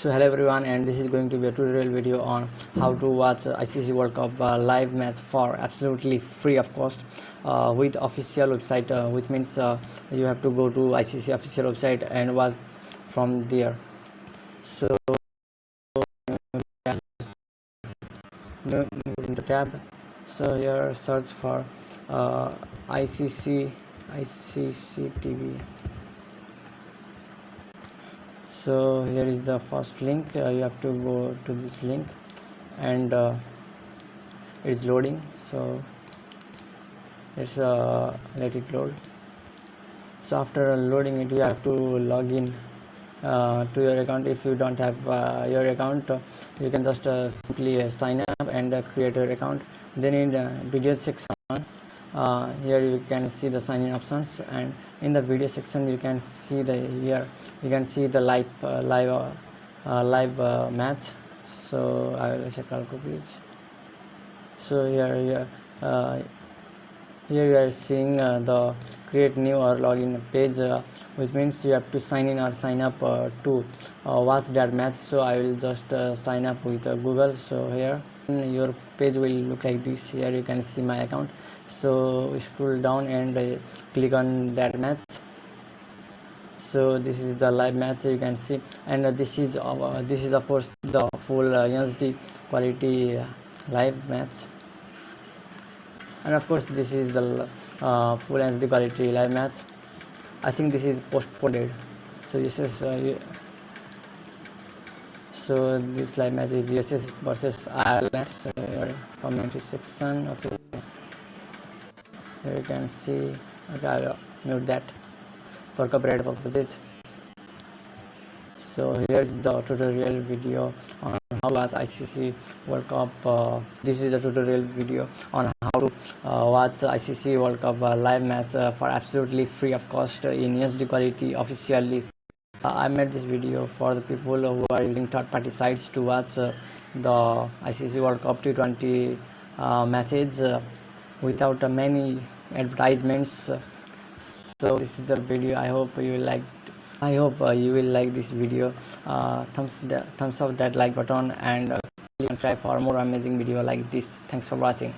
So hello everyone, and this is going to be a tutorial video on how to watch ICC World Cup live match for absolutely free of cost with official website, which means you have to go to ICC official website and watch from there. So in the tab, so here search for ICC TV. So here is the first link. You have to go to this link, and it's loading, so let's let it load. So after loading it, you have to log in to your account. If you don't have your account, you can just simply sign up and create your account. Then in the video section, here you can see the sign in options, and in the video section you can see the live match. So I will check out please. So here you are seeing the create new or login page, which means you have to sign in or sign up to watch that match. So I will just sign up with Google. So here your page will look like this. Here you can see my account, so scroll down and click on that match. So this is the live match, you can see, and this is of course the full HD quality live match. And of course this is the full HD quality live match. I think this is postponed. So this is so this live match is USA versus Ireland. So your commentary section, okay, here you can see. Okay, I'll mute that for copyright purposes. So here's the tutorial video on how to watch ICC World Cup. This is the tutorial video on how to watch ICC World Cup live match for absolutely free of cost in HD quality officially. I made this video for the people who are using third-party sites to watch the ICC World Cup T20 matches without many advertisements. So this is the video. I hope you will like this video. Thumbs up that like button, and subscribe for more amazing video like this. Thanks for watching.